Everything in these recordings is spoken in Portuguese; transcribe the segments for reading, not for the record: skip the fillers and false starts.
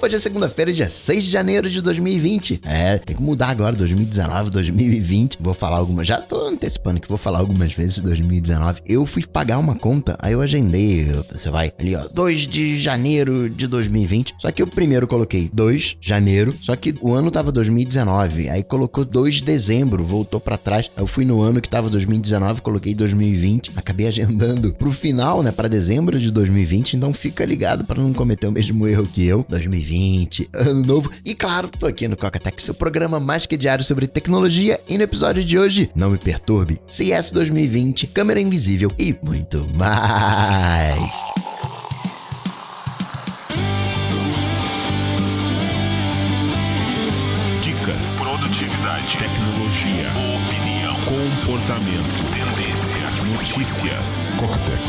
Hoje é segunda-feira, dia 6 de janeiro de 2020. Tem que mudar agora, 2019, 2020. Vou falar algumas, já tô antecipando que vou falar algumas vezes 2019. Eu fui pagar uma conta, aí eu agendei, você vai ali, ó, 2 de janeiro de 2020. Só que eu primeiro coloquei 2 de janeiro, só que o ano tava 2019. Aí colocou 2 de dezembro, voltou pra trás. Aí eu fui no ano que tava 2019, coloquei 2020. Acabei agendando pro final, né, pra dezembro de 2020. Então fica ligado pra não cometer o mesmo erro que eu. 2020, ano novo. E claro, tô aqui no Coca-Tech, seu programa mais que diário sobre tecnologia. E no episódio de hoje, não me perturbe, CES 2020, câmera invisível e muito mais. Dicas, produtividade, tecnologia, opinião, comportamento, tendência, notícias. Coca-Tech.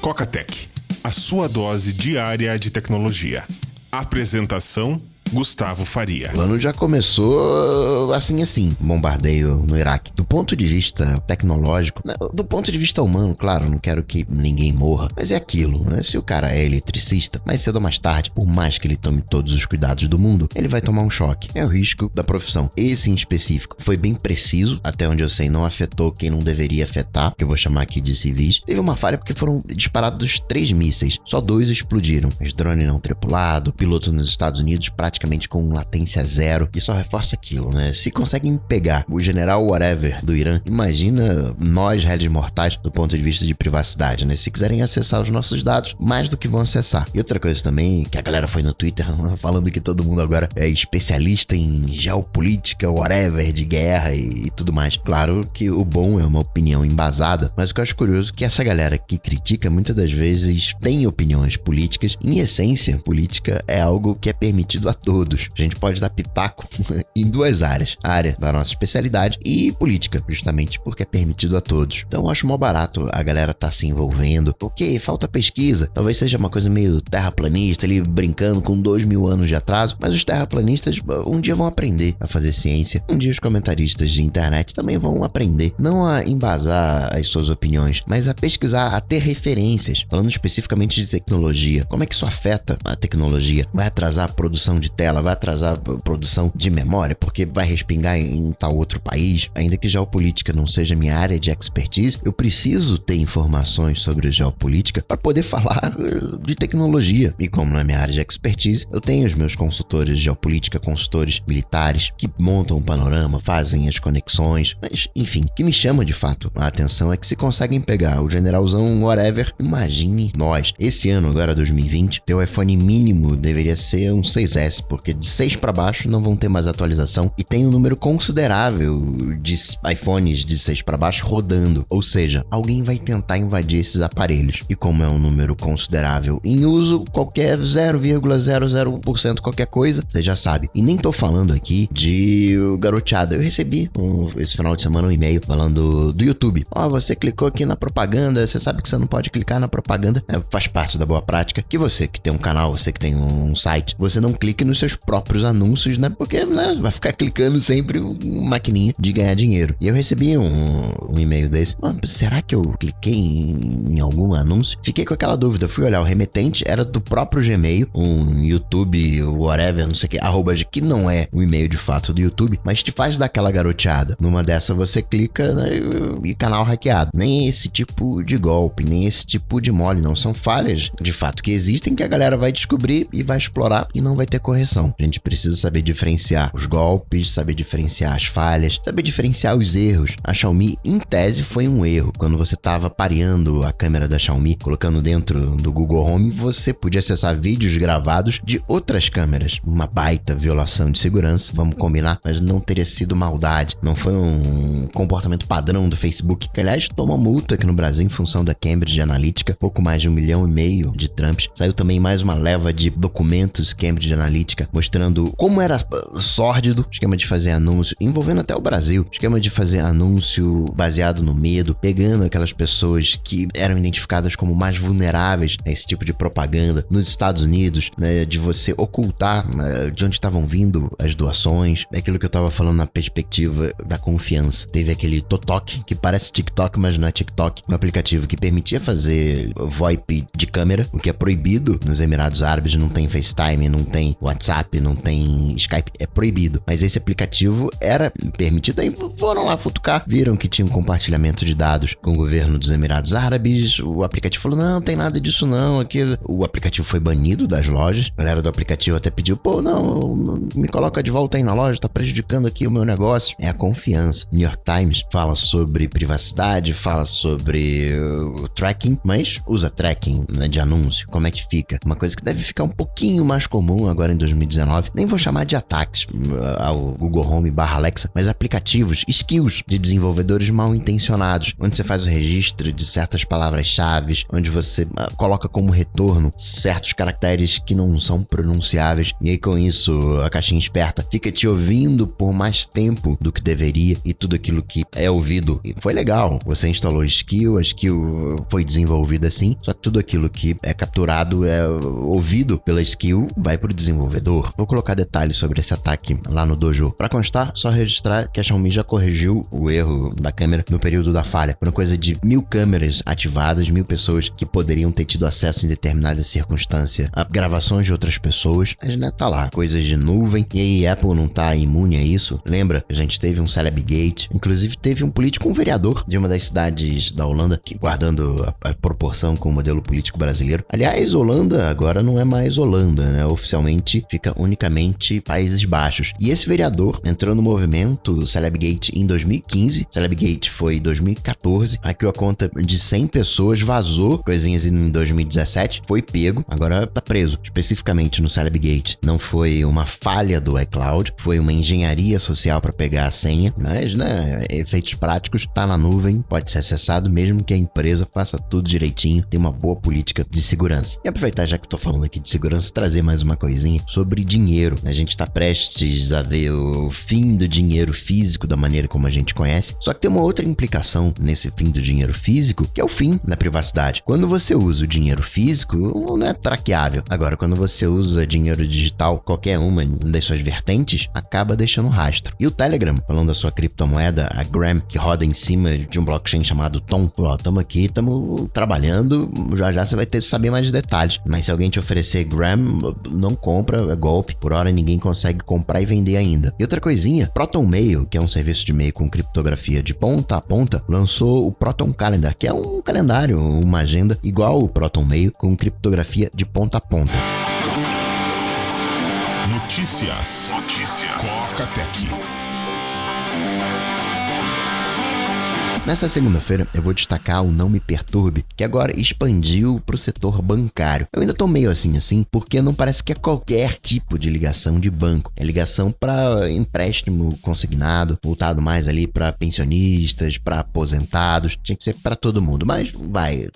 Coca-Tech, a sua dose diária de tecnologia. Apresentação: Gustavo Faria. O ano já começou assim, bombardeio no Iraque. Do ponto de vista tecnológico, do ponto de vista humano, claro, não quero que ninguém morra, mas é aquilo, né? Se o cara é eletricista, mais cedo ou mais tarde, por mais que ele tome todos os cuidados do mundo, ele vai tomar um choque. É o risco da profissão. Esse em específico foi bem preciso, até onde eu sei, não afetou quem não deveria afetar, que eu vou chamar aqui de civis. Teve uma falha porque foram disparados 3 mísseis, só 2 explodiram. Mas drone não tripulado, piloto nos Estados Unidos praticamente com latência zero, e só reforça aquilo, né? Se conseguem pegar o general whatever do Irã, imagina nós, réis mortais, do ponto de vista de privacidade, né? Se quiserem acessar os nossos dados, mais do que vão acessar. E outra coisa também, que a galera foi no Twitter falando que todo mundo agora é especialista em geopolítica, whatever, de guerra e tudo mais. Claro que o bom é uma opinião embasada, mas o que eu acho curioso é que essa galera que critica, muitas das vezes tem opiniões políticas. Em essência, política é algo que é permitido a todos. A gente pode dar pitaco em 2 áreas. A área da nossa especialidade e política, justamente porque é permitido a todos. Então eu acho mó barato a galera tá se envolvendo. Ok, falta pesquisa. Talvez seja uma coisa meio terraplanista, ali brincando com 2.000 anos de atraso. Mas os terraplanistas um dia vão aprender a fazer ciência. Um dia os comentaristas de internet também vão aprender. Não a embasar as suas opiniões, mas a pesquisar, a ter referências. Falando especificamente de tecnologia. Como é que isso afeta a tecnologia? Vai atrasar a produção de tela, vai atrasar a produção de memória, porque vai respingar em tal outro país. Ainda que geopolítica não seja minha área de expertise, eu preciso ter informações sobre geopolítica para poder falar de tecnologia. E como não é minha área de expertise, eu tenho os meus consultores de geopolítica, consultores militares, que montam o panorama, fazem as conexões, mas enfim, o que me chama de fato a atenção é que se conseguem pegar o generalzão whatever, imagine nós. Esse ano, agora 2020, teu iPhone mínimo deveria ser um 6S, porque de 6 para baixo não vão ter mais atualização e tem um número considerável de iPhones de 6 para baixo rodando, ou seja, alguém vai tentar invadir esses aparelhos. E como é um número considerável em uso, qualquer 0,00% qualquer coisa, você já sabe. E nem tô falando aqui de garoteada. Eu recebi esse final de semana um e-mail falando do YouTube. Você clicou aqui na propaganda, você sabe que você não pode clicar na propaganda, faz parte da boa prática, que você que tem um canal, você que tem um site, você não clique nos seus próprios anúncios, né? Porque, né, vai ficar clicando sempre uma maquininha de ganhar dinheiro. E eu recebi um e-mail desse. Será que eu cliquei em algum anúncio? Fiquei com aquela dúvida. Fui olhar, o remetente era do próprio Gmail, um YouTube, whatever, não sei o que, arroba, que não é o e-mail de fato do YouTube, mas te faz dar aquela garoteada. Numa dessa você clica, né, e canal hackeado. Nem esse tipo de golpe, nem esse tipo de mole, não. São falhas de fato que existem, que a galera vai descobrir e vai explorar e não vai ter correção. A gente precisa saber diferenciar os golpes, saber diferenciar as falhas, saber diferenciar os erros. A Xiaomi, em tese, foi um erro. Quando você estava pareando a câmera da Xiaomi, colocando dentro do Google Home, você podia acessar vídeos gravados de outras câmeras. Uma baita violação de segurança, vamos combinar, mas não teria sido maldade. Não foi um comportamento padrão do Facebook, que aliás toma multa aqui no Brasil em função da Cambridge Analytica, pouco mais de 1,5 milhão de trumps. Saiu também mais uma leva de documentos Cambridge Analytica política, mostrando como era sórdido o esquema de fazer anúncio, envolvendo até o Brasil, esquema de fazer anúncio baseado no medo, pegando aquelas pessoas que eram identificadas como mais vulneráveis a esse tipo de propaganda. Nos Estados Unidos, né, de você ocultar de onde estavam vindo as doações, aquilo que eu tava falando na perspectiva da confiança. Teve aquele Totok, que parece TikTok, mas não é TikTok, um aplicativo que permitia fazer VoIP de câmera, o que é proibido nos Emirados Árabes. Não tem FaceTime, não tem WhatsApp, não tem Skype, é proibido. Mas esse aplicativo era permitido, aí foram lá futucar, viram que tinha um compartilhamento de dados com o governo dos Emirados Árabes, o aplicativo falou, não tem nada disso não, aquilo. O aplicativo foi banido das lojas, a galera do aplicativo até pediu, não, me coloca de volta aí na loja, tá prejudicando aqui o meu negócio. É a confiança. New York Times fala sobre privacidade, fala sobre o tracking, mas usa tracking, né, de anúncio. Como é que fica? Uma coisa que deve ficar um pouquinho mais comum agora em 2019, nem vou chamar de ataques ao Google Home / Alexa, mas aplicativos, skills de desenvolvedores mal intencionados, onde você faz o registro de certas palavras-chave, onde você coloca como retorno certos caracteres que não são pronunciáveis, e aí com isso a caixinha esperta fica te ouvindo por mais tempo do que deveria, e tudo aquilo que é ouvido e foi legal, você instalou a skill foi desenvolvida assim, só que tudo aquilo que é capturado, é ouvido pela skill, vai pro desenvolvedor. Vou colocar detalhes sobre esse ataque lá no dojo. Pra constar, só registrar que a Xiaomi já corrigiu o erro da câmera no período da falha. Por uma coisa de 1000 câmeras ativadas, 1000 pessoas que poderiam ter tido acesso em determinada circunstância a gravações de outras pessoas, mas né, tá lá, coisas de nuvem, e aí Apple não tá imune a isso. Lembra? A gente teve um Celebgate, inclusive teve um político, um vereador de uma das cidades da Holanda, que guardando a proporção com o modelo político brasileiro. Aliás, Holanda agora não é mais Holanda, né? Oficialmente fica unicamente Países Baixos. E esse vereador entrou no movimento Celebgate em 2015, Celebgate foi em 2014, hackeou a conta de 100 pessoas, vazou coisinhas em 2017, foi pego, agora tá preso. Especificamente no Celebgate, não foi uma falha do iCloud, foi uma engenharia social para pegar a senha, mas, né, efeitos práticos, tá na nuvem, pode ser acessado mesmo que a empresa faça tudo direitinho, tem uma boa política de segurança. E aproveitar, já que eu tô falando aqui de segurança, trazer mais uma coisinha sobre dinheiro. A gente tá prestes a ver o fim do dinheiro físico da maneira como a gente conhece, só que tem uma outra implicação nesse fim do dinheiro físico, que é o fim da privacidade. Quando você usa o dinheiro físico, não é traqueável. Agora, quando você usa dinheiro digital, qualquer uma das suas vertentes, acaba deixando rastro. E o Telegram, falando da sua criptomoeda, a Gram, que roda em cima de um blockchain chamado Tom, falou, tamo aqui, tamo trabalhando, já você vai ter que saber mais detalhes. Mas se alguém te oferecer Gram, não compra, é golpe. Por hora ninguém consegue comprar e vender ainda. E outra coisinha, Proton Mail, que é um serviço de e-mail com criptografia de ponta a ponta, lançou o Proton Calendar, que é um calendário, uma agenda igual o Proton Mail, com criptografia de ponta a ponta. Notícias. Coca Tech. Nessa segunda-feira, eu vou destacar o Não Me Perturbe, que agora expandiu pro setor bancário. Eu ainda tô meio assim, porque não parece que é qualquer tipo de ligação de banco. É ligação para empréstimo consignado, voltado mais ali para pensionistas, para aposentados. Tinha que ser para todo mundo, mas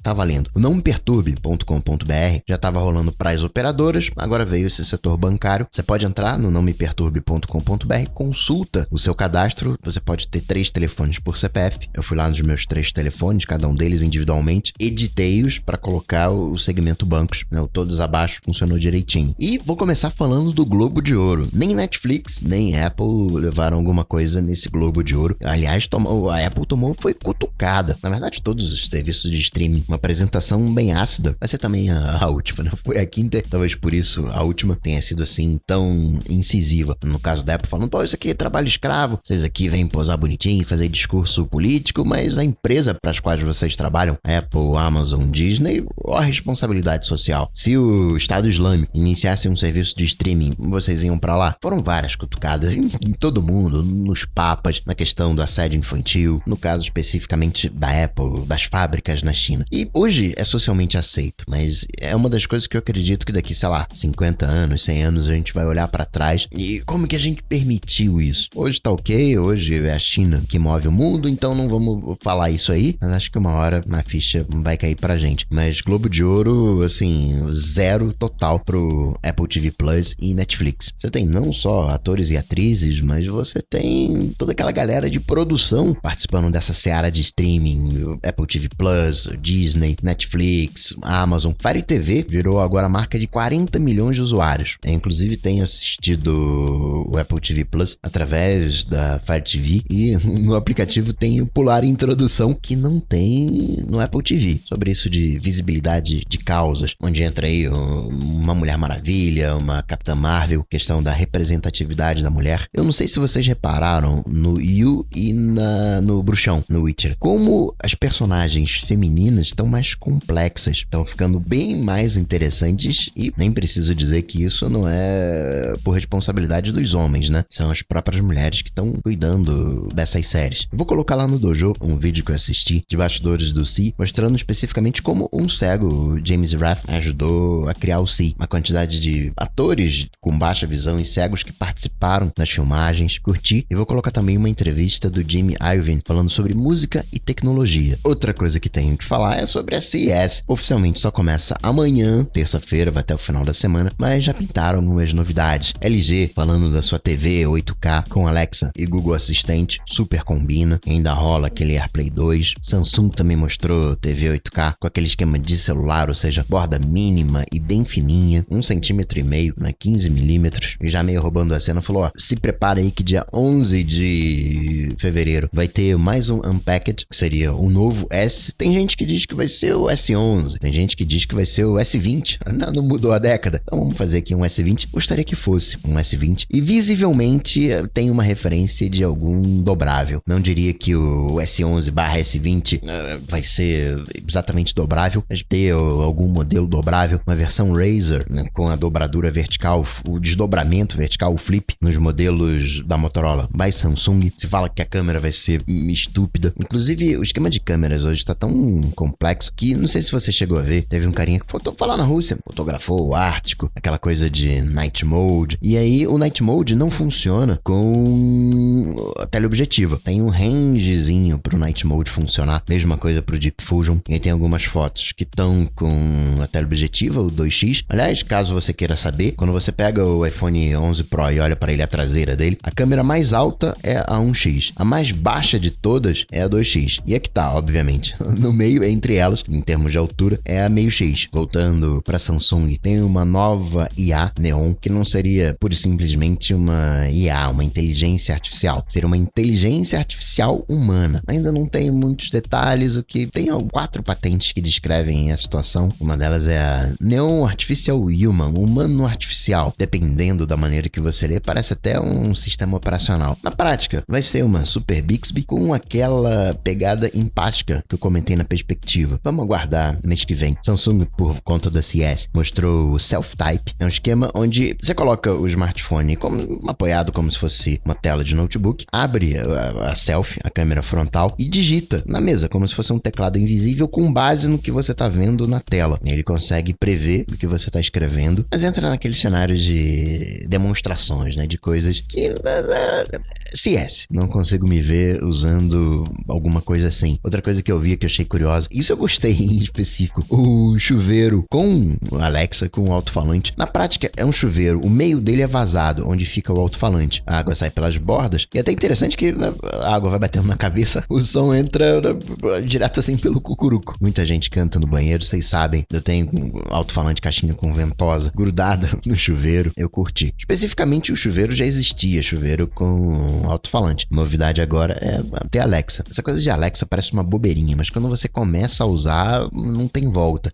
tá valendo. O nãomeperturbe.com.br já tava rolando para as operadoras, agora veio esse setor bancário. Você pode entrar no nãomeperturbe.com.br, consulta o seu cadastro, você pode ter 3 telefones por CPF. Eu fui lá nos meus 3 telefones, cada um deles individualmente, editei-os para colocar o segmento bancos, né? Todos abaixo, funcionou direitinho. E vou começar falando do Globo de Ouro. Nem Netflix, nem Apple levaram alguma coisa nesse Globo de Ouro. Aliás, a Apple foi cutucada. Na verdade, todos os serviços de streaming. Uma apresentação bem ácida. Vai ser também a última, né? Foi a quinta, talvez por isso a última tenha sido assim tão incisiva. No caso da Apple, falando, isso aqui é trabalho escravo. Vocês aqui vêm posar bonitinho, fazer discurso político, mas a empresa para as quais vocês trabalham, Apple, Amazon, Disney, a responsabilidade social. Se o Estado Islâmico iniciasse um serviço de streaming, vocês iam para lá? Foram várias cutucadas em todo mundo, nos papas, na questão do assédio infantil, no caso especificamente da Apple, das fábricas na China. E hoje é socialmente aceito, mas é uma das coisas que eu acredito que daqui, 50 anos, 100 anos, a gente vai olhar para trás e como que a gente permitiu isso? Hoje tá ok, hoje é a China que move o mundo, então não vamos vou falar isso aí, mas acho que uma hora a ficha vai cair pra gente. Mas Globo de Ouro, assim, 0 total pro Apple TV Plus e Netflix. Você tem não só atores e atrizes, mas você tem toda aquela galera de produção participando dessa seara de streaming. Apple TV Plus, Disney, Netflix, Amazon. Fire TV virou agora a marca de 40 milhões de usuários. Eu, inclusive, tenho assistido o Apple TV Plus através da Fire TV e no aplicativo tem o pular introdução que não tem no Apple TV. Sobre isso de visibilidade de causas, onde entra aí uma Mulher Maravilha, uma Capitã Marvel, questão da representatividade da mulher. Eu não sei se vocês repararam no Yu e no Bruxão, no Witcher, como as personagens femininas estão mais complexas, estão ficando bem mais interessantes e nem preciso dizer que isso não é por responsabilidade dos homens, né? São as próprias mulheres que estão cuidando dessas séries. Eu vou colocar lá no Dojo um vídeo que eu assisti de bastidores do Si, mostrando especificamente como um cego, o James Rath, ajudou a criar o Si. Uma quantidade de atores com baixa visão e cegos que participaram das filmagens. Curti. E vou colocar também uma entrevista do Jimmy Iovine falando sobre música e tecnologia. Outra coisa que tenho que falar é sobre a CES. Oficialmente só começa amanhã, terça-feira, vai até o final da semana, mas já pintaram algumas novidades. LG falando da sua TV 8K com Alexa e Google Assistente, super combina. Ainda rola aquele AirPlay 2. Samsung também mostrou TV 8K com aquele esquema de celular, ou seja, borda mínima e bem fininha, 1,5 cm, né, 15 milímetros. E já meio roubando a cena, falou, ó, se prepara aí que dia 11 de fevereiro vai ter mais um Unpacked, que seria o novo S. Tem gente que diz que vai ser o S11, tem gente que diz que vai ser o S20. Não mudou a década. Então vamos fazer aqui um S20. Gostaria que fosse um S20. E visivelmente tem uma referência de algum dobrável. Não diria que o S11/S20 vai ser exatamente dobrável, mas ter algum modelo dobrável, uma versão Razer, né, com a dobradura vertical, o desdobramento vertical, o flip, nos modelos da Motorola by Samsung. Se fala que a câmera vai ser estúpida. Inclusive, o esquema de câmeras hoje tá tão complexo que não sei se você chegou a ver. Teve um carinha que foi lá na Rússia, fotografou o Ártico, aquela coisa de Night Mode. E aí, o Night Mode não funciona com a teleobjetiva. Tem um rangezinho pro Night Mode funcionar. Mesma coisa pro Deep Fusion. E aí tem algumas fotos que estão com a teleobjetiva, o 2x. Aliás, caso você queira saber, quando você pega o iPhone 11 Pro e olha para ele a traseira dele, a câmera mais alta é a 1x. A mais baixa de todas é a 2x. E aqui tá, obviamente. No meio, entre elas, em termos de altura, é a meio x. Voltando para Samsung, tem uma nova IA Neon, que não seria pura e simplesmente uma IA, uma inteligência artificial. Seria uma inteligência artificial humana. Ainda não tem muitos detalhes, o que tem 4 patentes que descrevem a situação. Uma delas é a Neon Artificial Human, humano artificial. Dependendo da maneira que você lê, parece até um sistema operacional. Na prática, vai ser uma Super Bixby com aquela pegada empática que eu comentei na perspectiva. Vamos aguardar mês que vem. Samsung, por conta da CES, mostrou o Self-Type. É um esquema onde você coloca o smartphone apoiado como se fosse uma tela de notebook, abre a selfie, a câmera frontal, e digita na mesa, como se fosse um teclado invisível com base no que você está vendo na tela. Ele consegue prever o que você está escrevendo, mas entra naquele cenário de demonstrações, né, de coisas que CES. Não consigo me ver usando alguma coisa assim. Outra coisa que eu vi que eu achei curiosa, isso eu gostei em específico, o chuveiro com Alexa, com o alto-falante. Na prática é um chuveiro, o meio dele é vazado, onde fica o alto-falante. A água sai pelas bordas e é até interessante que a água vai batendo na cabeça, o som entra direto assim pelo cucuruco. Muita gente canta no banheiro, vocês sabem, eu tenho alto-falante caixinha com ventosa grudada no chuveiro, eu curti. Especificamente o chuveiro já existia, chuveiro com alto-falante. Novidade agora é ter Alexa. Essa coisa de Alexa parece uma bobeirinha, mas quando você começa a usar, não tem volta.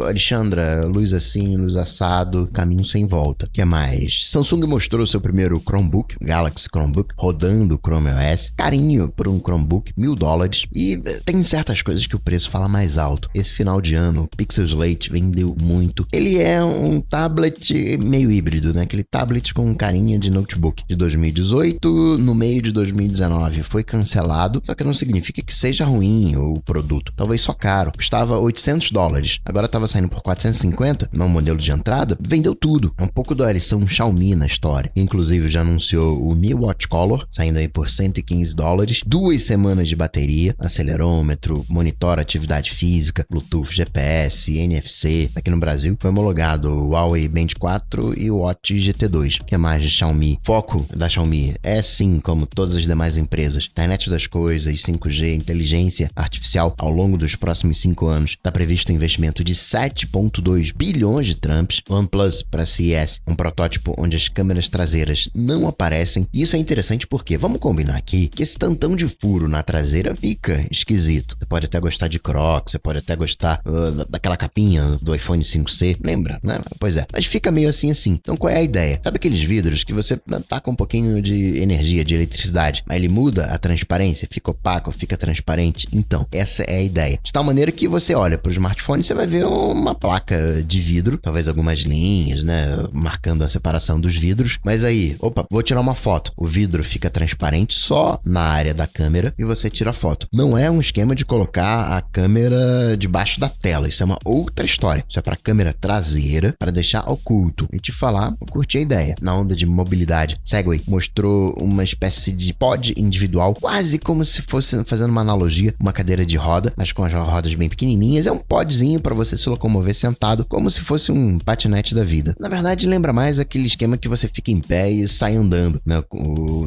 Alexandra, luz assim, luz assado, caminho sem volta. O que mais? Samsung mostrou seu primeiro Chromebook, Galaxy Chromebook, rodando o Chrome OS. Carinho por um Chromebook, $1.000. E tem certas coisas que o preço fala mais alto. Esse final de ano, o Pixel Slate vendeu muito. Ele é um tablet meio híbrido, né? Aquele tablet com carinha de notebook. De 2018, no meio de 2019 foi cancelado, só que não significa que seja ruim o produto. Talvez só caro. Custava $800. Agora estava saindo por 450 no modelo de entrada. Vendeu tudo. É um pouco da lição Xiaomi na história. Inclusive já anunciou o Mi Watch Color, saindo aí por $115. 2 semanas de bateria, acelerômetro, monitora atividade física, Bluetooth, GPS, NFC. Aqui no Brasil foi homologado o Huawei Band 4 e o Watch GT2. O que mais de Xiaomi? Foco da Xiaomi é sim, como todas as demais empresas, internet das coisas, 5G, inteligência artificial. Ao longo dos próximos 5 anos, está previsto um investimento de 7,2 bilhões de tramps. OnePlus para CES, um protótipo onde as câmeras traseiras não aparecem. E isso é interessante porque, vamos combinar aqui, que esse tantão de furo na traseira fica esquisito. Você pode até gostar de Crocs, você pode até gostar daquela capinha do iPhone 5C, lembra, né? Pois é, mas fica meio assim. Então qual é a ideia? Sabe aqueles vidros que você tá com um pouquinho de energia, de eletricidade, mas ele muda a transparência, fica opaco, fica transparente? Então, essa é a ideia. De tal maneira que você olha pro smartphone e você vai ver uma placa de vidro, talvez algumas linhas, né, marcando a separação dos vidros, mas aí, opa, vou tirar uma foto. O vidro fica transparente só na área da câmera e você tira a foto. Não é um esquema de colocar a câmera debaixo da tela, isso é uma outra história. Isso é para câmera traseira, para deixar oculto. E te falar, eu curti a ideia. Na onda de mobilidade, Segway mostrou uma espécie de pod individual, quase como se fosse, fazendo uma analogia, uma cadeira de roda, mas com as rodas bem pequenininhas. É um podzinho para você se locomover sentado, como se fosse um patinete da vida. Na verdade, lembra mais aquele esquema que você fica em pé e sai andando, né,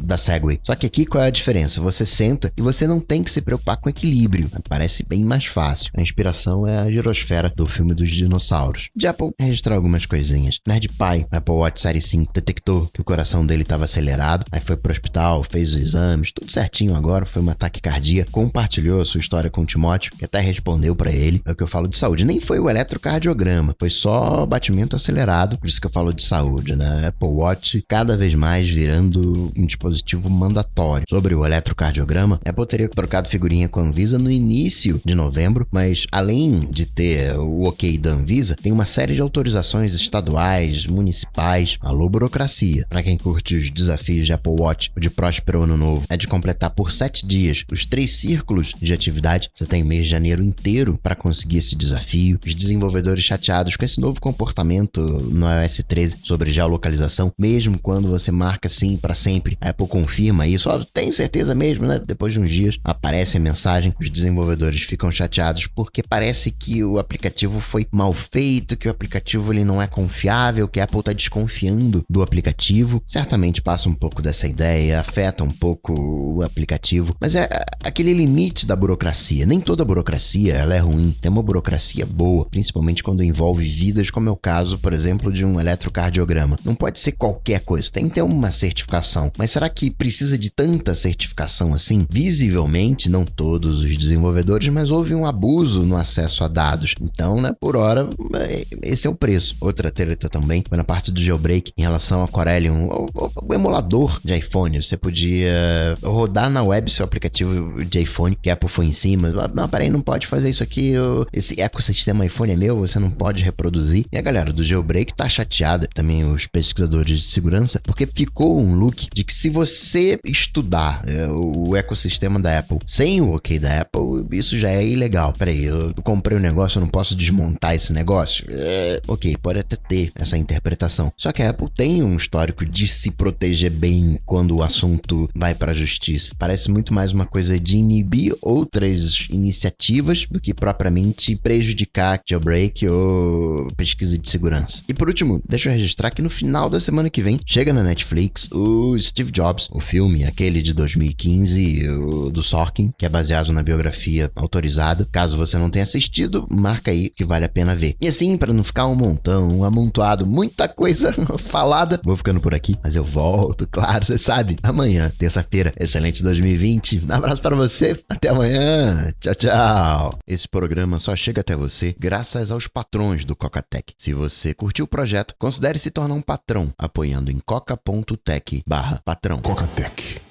da Segway. Só que aqui, qual é a diferença? Você senta e você não tem que se preocupar com equilíbrio. Parece bem mais fácil. A inspiração é a girosfera do filme dos dinossauros. De Apple, registrar algumas coisinhas. NerdPie, Apple Watch Série 5, detectou que o coração dele estava acelerado, aí foi pro hospital, fez os exames, tudo certinho agora, foi um ataque cardíaco, compartilhou a sua história com o Timóteo, que até respondeu pra ele. É o que eu falo de saúde. Nem foi o eletrocardiograma, foi só batimento acelerado, por isso que eu falo de saúde, né? Apple Watch cada vez mais virando um dispositivo mandatório. Sobre o eletrocardiograma, Apple teria trocado figurinha com a Anvisa no início de novembro, mas além de ter o ok da Anvisa, tem uma série de autorizações estaduais, municipais. Alô, burocracia. Para quem curte os desafios de Apple Watch, o de próspero ano novo é de completar por 7 dias os 3 círculos de atividade. Você tem o mês de janeiro inteiro para conseguir esse desafio. Os desenvolvedores chateados com esse novo comportamento no iOS 13 sobre geolocalização, mesmo quando você marca sim para sempre. A Apple confirma isso. Tenho certeza mesmo, né? Depois de uns dias aparece a mensagem. Os desenvolvedores ficam chateados porque parece que o aplicativo foi mal feito, que o aplicativo ele não é confiável, que a Apple está desconfiando do aplicativo. Certamente passa um pouco dessa ideia, afeta um pouco o aplicativo, mas é aquele limite da burocracia. Nem toda burocracia ela é ruim, tem uma burocracia boa, principalmente quando envolve vidas, como é o caso, por exemplo, de um eletrocardiograma. Não pode ser qualquer coisa, tem que ter uma certificação. Mas será que precisa de tanta certificação assim? Visivelmente, não todos os desenvolvedores, mas houve um abuso no acesso a dados. Então, né, por hora, esse é o preço. Outra treta também foi na parte do jailbreak em relação ao Corellium, o emulador de iPhone. Você podia rodar na web seu aplicativo de iPhone, que a Apple foi em cima. Não, peraí, não pode fazer isso aqui. Esse ecossistema iPhone é meu, você não pode reproduzir. E a galera do jailbreak tá chateada, também os pesquisadores de segurança, porque ficou um look de que se você estudar o ecossistema da Apple sem o ok da Apple, isso já é ilegal. Peraí, eu comprei um negócio, eu não posso desmontar esse negócio? Ok, pode até ter essa interpretação. Só que a Apple tem um histórico de se proteger bem quando o assunto vai para a justiça. Parece muito mais uma coisa de inibir outras iniciativas do que propriamente prejudicar jailbreak ou pesquisa de segurança. E por último, deixa eu registrar que no final da semana que vem chega na Netflix o Steve Jobs, o filme, aquele de 2015, do Sorkin, que é baseado na biografia autorizada. Caso você não tenha assistido, marca aí que vale a pena ver. E assim, para não ficar um montão, um amontoado, muita coisa falada, vou ficando por aqui, mas eu volto, claro, você sabe, amanhã, terça-feira, excelente 2020. Um abraço para você, até amanhã, tchau, tchau. Esse programa só chega até você graças aos patrões do Cocatec. Se você curtiu o projeto, considere se tornar um patrão, apoiando em coca.tech/patrão. Cocatec.